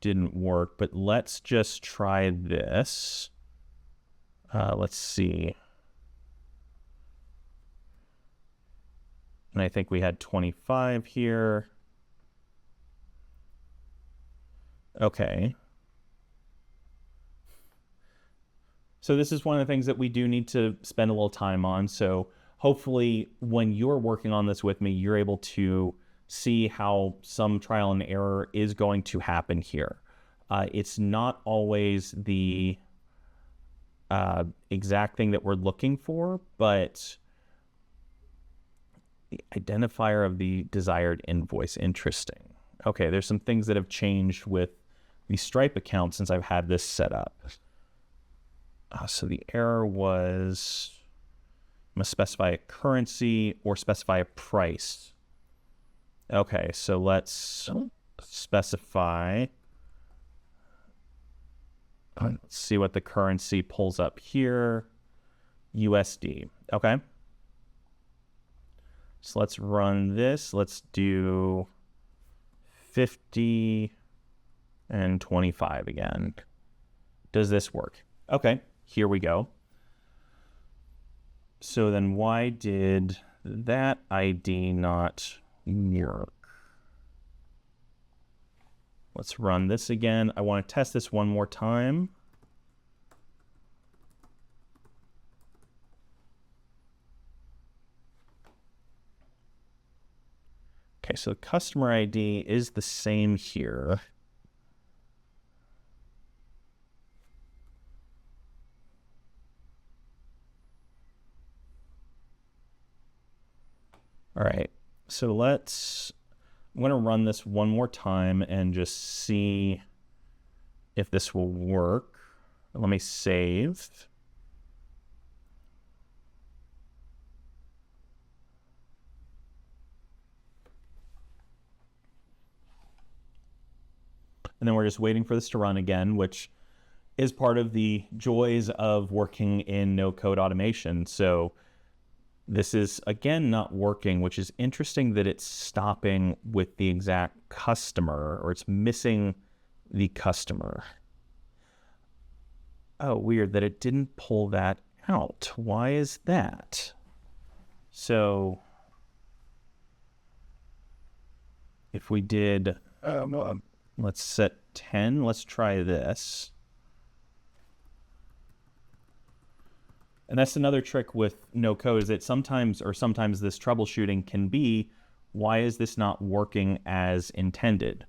[SPEAKER 1] didn't work, but let's just try this. Let's see. And I think we had 25 here. Okay. So this is one of the things that we do need to spend a little time on. So hopefully when you're working on this with me, you're able to see how some trial and error is going to happen here. It's not always the exact thing that we're looking for, but the identifier of the desired invoice, interesting. Okay, there's some things that have changed with the Stripe account since I've had this set up. So the error was, must specify a currency or specify a price. Okay, so let's specify, let's see what the currency pulls up here, USD, okay. So let's run this. Let's do 50 and 25 again. Does this work? Okay, here we go. So then why did that ID not work? Let's run this again. I want to test this one more time. Okay, so the customer ID is the same here. All right, so I'm going to run this one more time and just see if this will work. Let me save. And then we're just waiting for this to run again, which is part of the joys of working in no-code automation. So this is, again, not working, which is interesting that it's stopping with the exact customer, or it's missing the customer. Oh, weird that it didn't pull that out. Why is that? So if we did, let's set 10, let's try this. And that's another trick with no code, is that sometimes this troubleshooting can be, why is this not working as intended?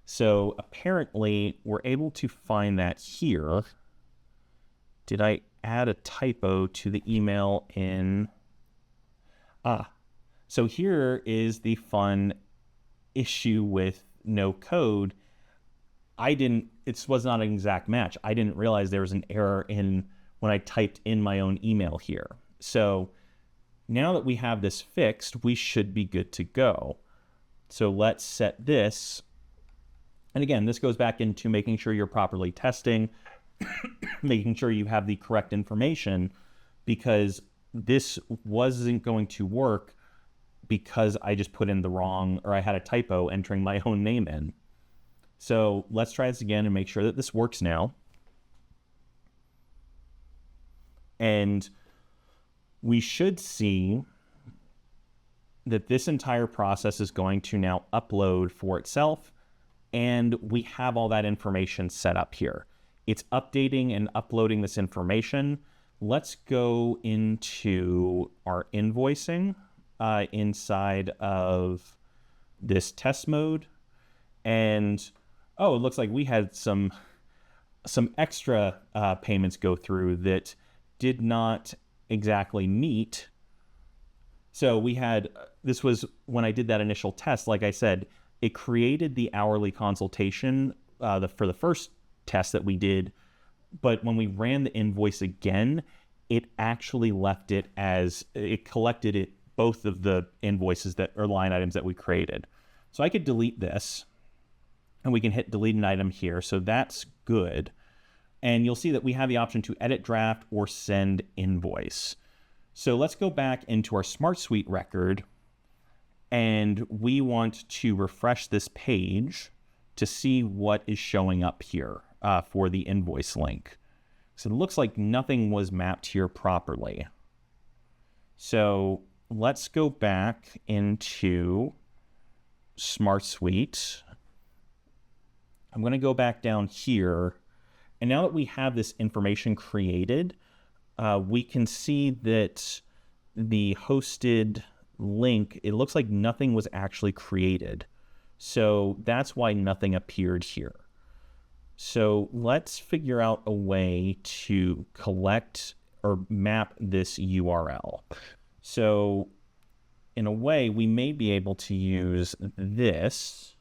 [SPEAKER 1] So apparently we're able to find that here. Did I add a typo to the email in? So here is the fun issue with no code, it was not an exact match. I didn't realize there was an error when I typed in my own email here. So now that we have this fixed, we should be good to go. So let's set this. And again, this goes back into making sure you're properly testing, making sure you have the correct information, because this wasn't going to work because I just put in I had a typo entering my own name in. So let's try this again and make sure that this works now. And we should see that this entire process is going to now upload for itself, and we have all that information set up here. It's updating and uploading this information. Let's go into our invoicing inside of this test mode. And it looks like we had some extra payments go through that did not exactly meet. So we had, this was when I did that initial test, like I said, it created the hourly consultation for the first test that we did. But when we ran the invoice again, it actually left it as, it collected it, both of the invoices that are line items that we created. So I could delete this, and we can hit delete an item here. So that's good. And you'll see that we have the option to edit draft or send invoice. So let's go back into our SmartSuite record, and we want to refresh this page to see what is showing up here for the invoice link. So it looks like nothing was mapped here properly. So let's go back into SmartSuite. I'm going to go back down here. And now that we have this information created, we can see that the hosted link, it looks like nothing was actually created. So that's why nothing appeared here. So let's figure out a way to collect or map this URL. So in a way, we may be able to use this,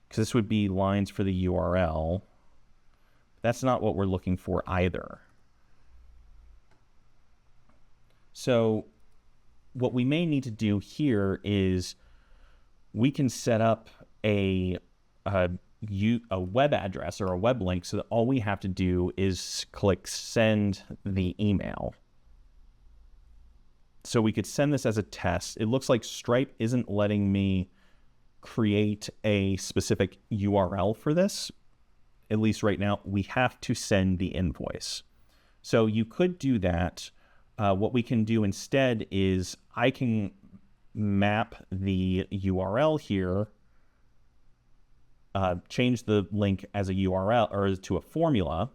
[SPEAKER 1] because this would be lines for the URL. That's not what we're looking for either. So what we may need to do here is we can set up a web address or a web link, so that all we have to do is click send the email. So we could send this as a test. It looks like Stripe isn't letting me create a specific URL for this. At least right now, we have to send the invoice. So you could do that. What we can do instead is I can map the URL here, change the link as a URL or to a formula.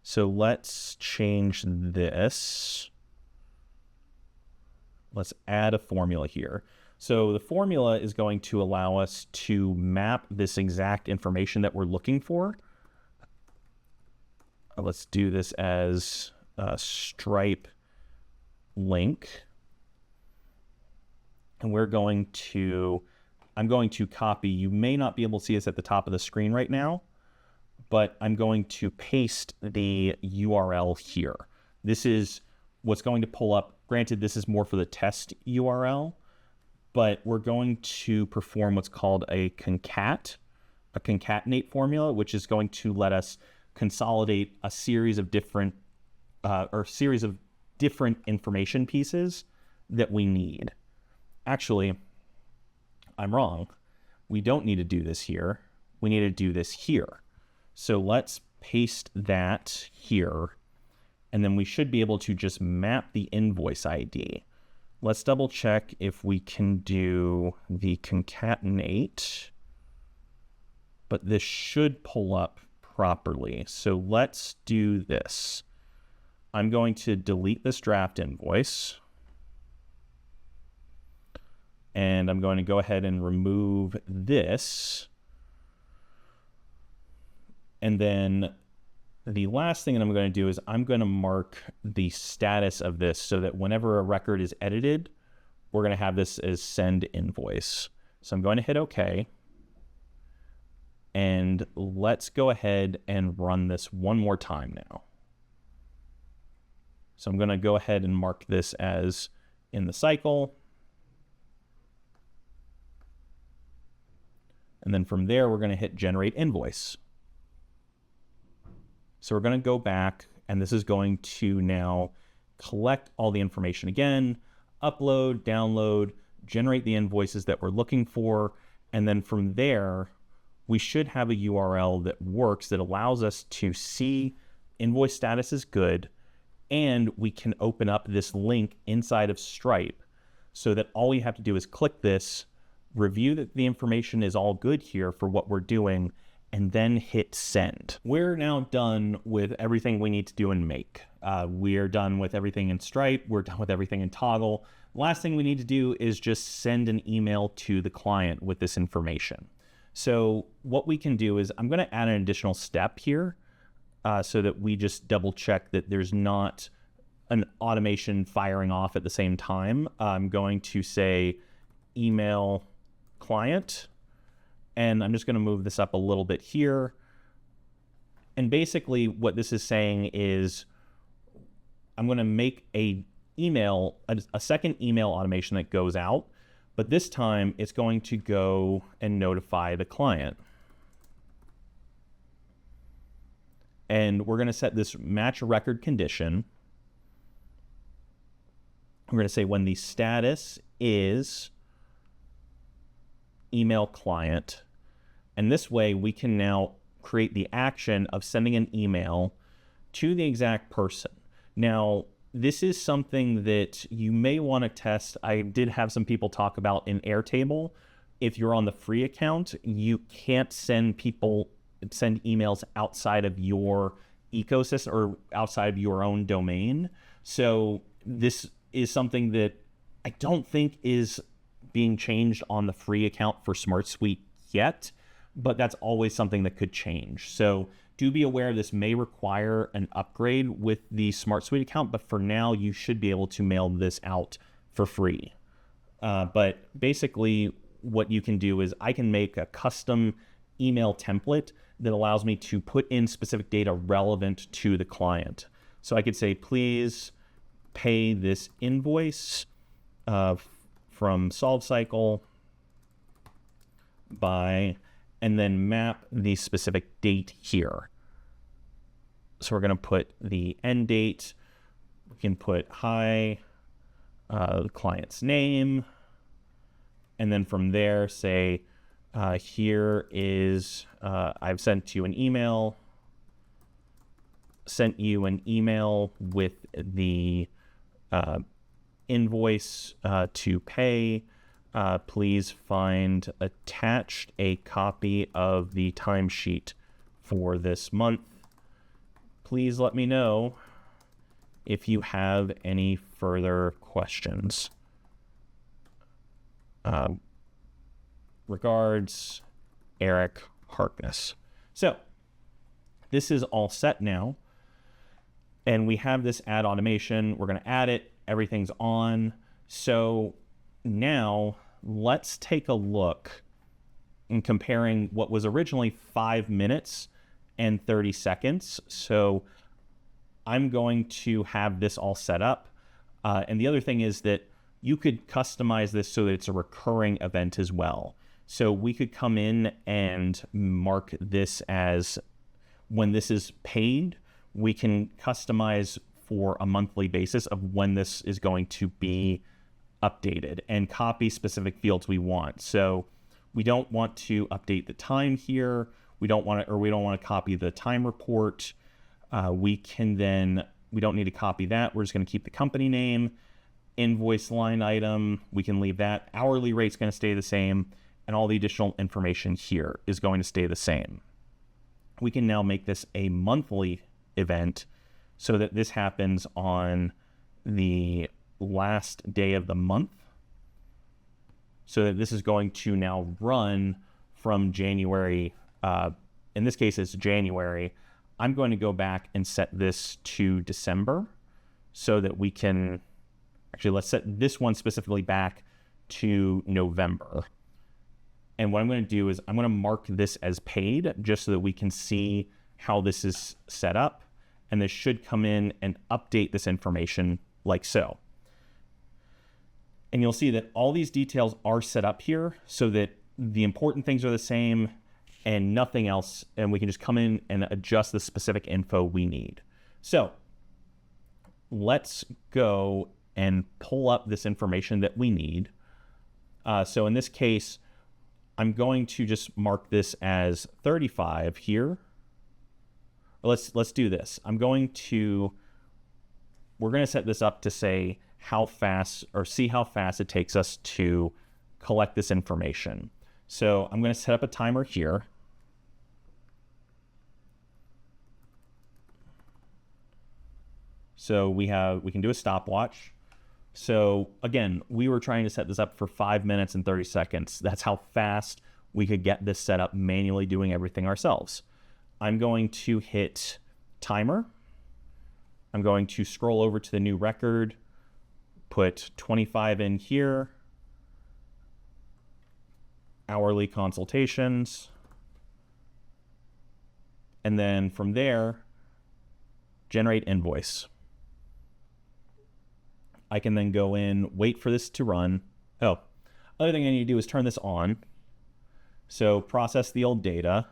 [SPEAKER 1] So let's change this. Let's add a formula here. So the formula is going to allow us to map this exact information that we're looking for. Let's do this as a Stripe link. And I'm going to copy. You may not be able to see this at the top of the screen right now, but I'm going to paste the URL here. This is what's going to pull up. Granted, this is more for the test URL, but we're going to perform what's called a concatenate formula, which is going to let us consolidate a series of different information pieces that we need. Actually, I'm wrong. We don't need to do this here. We need to do this here. So let's paste that here, and then we should be able to just map the invoice ID. Let's double check if we can do the concatenate, but this should pull up properly. So let's do this. I'm going to delete this draft invoice, and I'm going to go ahead and remove this. And then the last thing that I'm going to do is I'm going to mark the status of this so that whenever a record is edited, we're going to have this as send invoice. So I'm going to hit OK. And let's go ahead and run this one more time now. So I'm going to go ahead and mark this as in the cycle. And then from there, we're going to hit generate invoice. So we're going to go back, and this is going to now collect all the information again, upload, download, generate the invoices that we're looking for. And then from there, we should have a URL that works, that allows us to see invoice status is good. And we can open up this link inside of Stripe so that all we have to do is click this, review that the information is all good here for what we're doing, and then hit send. We're now done with everything we need to do in Make. We're done with everything in Stripe. We're done with everything in Toggl. The last thing we need to do is just send an email to the client with this information. So what we can do is I'm going to add an additional step here so that we just double check that there's not an automation firing off at the same time. I'm going to say email client, and I'm just going to move this up a little bit here. And basically what this is saying is I'm going to make a second email automation that goes out, but this time it's going to go and notify the client. And we're going to set this match record condition. We're going to say when the status is email client. And this way we can now create the action of sending an email to the exact person. Now, this is something that you may want to test. I did have some people talk about in Airtable. If you're on the free account, you can't send emails outside of your ecosystem or outside of your own domain. So this is something that I don't think is being changed on the free account for SmartSuite yet, but that's always something that could change. So do be aware this may require an upgrade with the SmartSuite account, but for now you should be able to mail this out for free. But basically what you can do is I can make a custom email template that allows me to put in specific data relevant to the client. So I could say, please pay this invoice from SolveCycle by, and then map the specific date here. So we're going to put the end date. We can put hi, the client's name, and then from there say, here is, I've sent you an email with the invoice to pay. Please find attached a copy of the timesheet for this month. Please let me know if you have any further questions. Regards, Eric Harkness. So this is all set now, and we have this add automation. We're going to add it. Everything's on. So now let's take a look in comparing what was originally 5 minutes and 30 seconds. So I'm going to have this all set up. And the other thing is that you could customize this so that it's a recurring event as well. So we could come in and mark this as when this is paid, we can customize for a monthly basis of when this is going to be updated and copy specific fields we want. So we don't want to update the time here. We don't want to copy the time report. We don't need to copy that. We're just going to keep the company name, invoice line item. We can leave that. Hourly rate's going to stay the same, and all the additional information here is going to stay the same. We can now make this a monthly event so that this happens on the last day of the month. So that this is going to now run from January. In this case, it's January. I'm going to go back and set this to December so that we can, actually let's set this one specifically back to November. And what I'm going to do is I'm going to mark this as paid just so that we can see how this is set up. And this should come in and update this information like so. And you'll see that all these details are set up here so that the important things are the same and nothing else. And we can just come in and adjust the specific info we need. So let's go and pull up this information that we need. So in this case, I'm going to just mark this as 35 here. Let's do this. We're going to set this up to say how fast, or see how fast it takes us to collect this information. So I'm going to set up a timer here. So we can do a stopwatch. So again, we were trying to set this up for 5 minutes and 30 seconds. That's how fast we could get this set up manually doing everything ourselves. I'm going to hit timer. I'm going to scroll over to the new record, put 25 in here, hourly consultations, and then from there, generate invoice. I can then go in, wait for this to run. Oh, other thing I need to do is turn this on. So process the old data.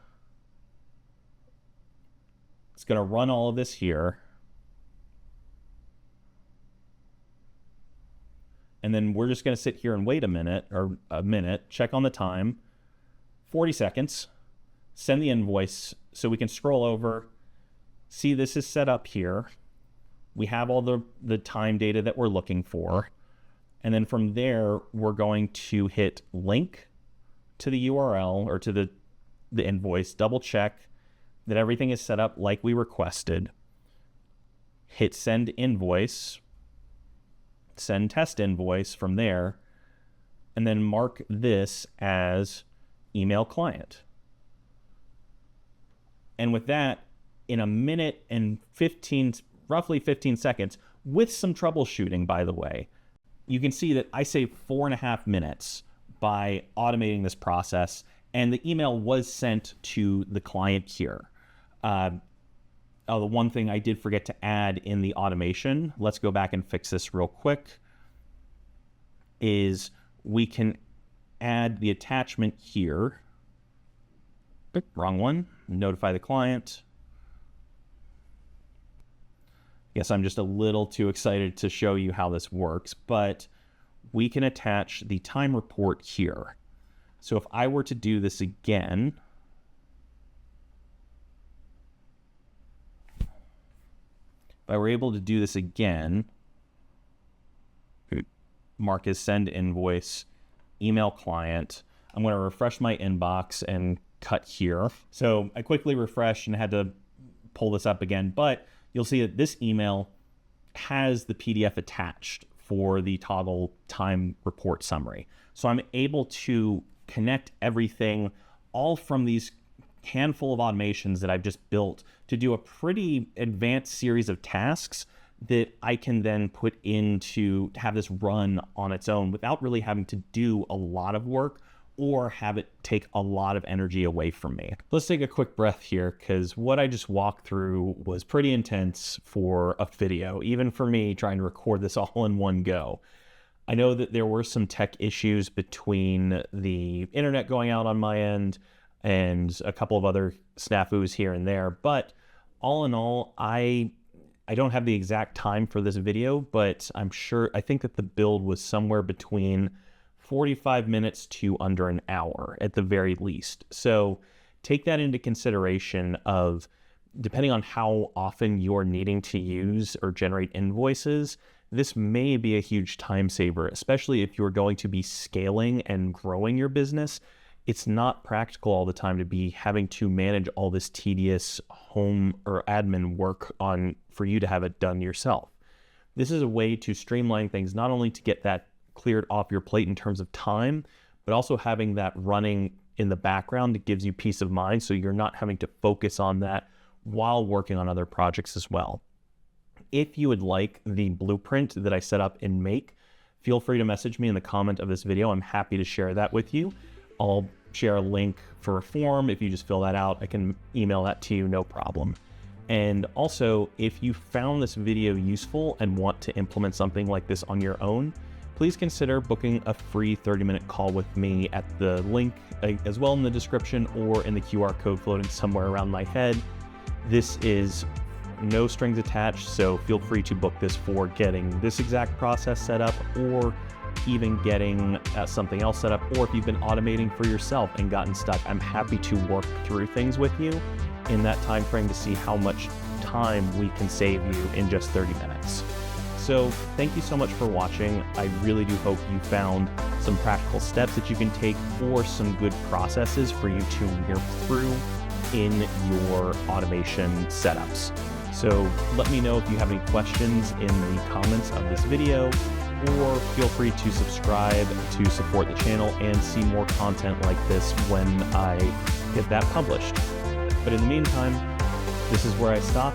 [SPEAKER 1] It's going to run all of this here. And then we're just going to sit here and wait a minute, check on the time, 40 seconds, send the invoice so we can scroll over, see this is set up here. We have all the time data that we're looking for. And then from there, we're going to hit link to the URL or to the invoice, double check that everything is set up like we requested. Hit send invoice, send test invoice from there, and then mark this as email client. And with that, in a minute and roughly 15 seconds, with some troubleshooting, by the way, you can see that I saved 4.5 minutes by automating this process, and the email was sent to the client here. The one thing I did forget to add in the automation, let's go back and fix this real quick, is we can add the attachment here. Wrong one. Notify the client. Guess I'm just a little too excited to show you how this works, but we can attach the time report here. So if I were to do this again, mark as send invoice, email client. I'm going to refresh my inbox and cut here. So I quickly refreshed and had to pull this up again, but you'll see that this email has the PDF attached for the Toggl time report summary. So I'm able to connect everything all from these handful of automations that I've just built to do a pretty advanced series of tasks that I can then put into to have this run on its own without really having to do a lot of work or have it take a lot of energy away from me. Let's take a quick breath here, because what I just walked through was pretty intense for a video, even for me trying to record this all in one go. I know that there were some tech issues between the internet going out on my end and a couple of other snafus here and there, but all in all, I don't have the exact time for this video, but I think that the build was somewhere between 45 minutes to under an hour at the very least. So take that into consideration of, depending on how often you're needing to use or generate invoices, this may be a huge time saver, especially if you're going to be scaling and growing your business. It's not practical all the time to be having to manage all this tedious home or admin work for you to have it done yourself. This is a way to streamline things, not only to get that cleared off your plate in terms of time, but also having that running in the background that gives you peace of mind, so you're not having to focus on that while working on other projects as well. If you would like the blueprint that I set up in Make, feel free to message me in the comment of this video. I'm happy to share that with you. I'll share a link for a form. If you just fill that out, I can email that to you, no problem. And also, if you found this video useful and want to implement something like this on your own, please consider booking a free 30-minute call with me at the link as well in the description or in the QR code floating somewhere around my head. This is no strings attached, so feel free to book this for getting this exact process set up, or even getting something else set up, or if you've been automating for yourself and gotten stuck, I'm happy to work through things with you in that time frame to see how much time we can save you in just 30 minutes. So thank you so much for watching. I really do hope you found some practical steps that you can take or some good processes for you to work through in your automation setups. So let me know if you have any questions in the comments of this video, or feel free to subscribe to support the channel and see more content like this when I get that published. But in the meantime, this is where I stop,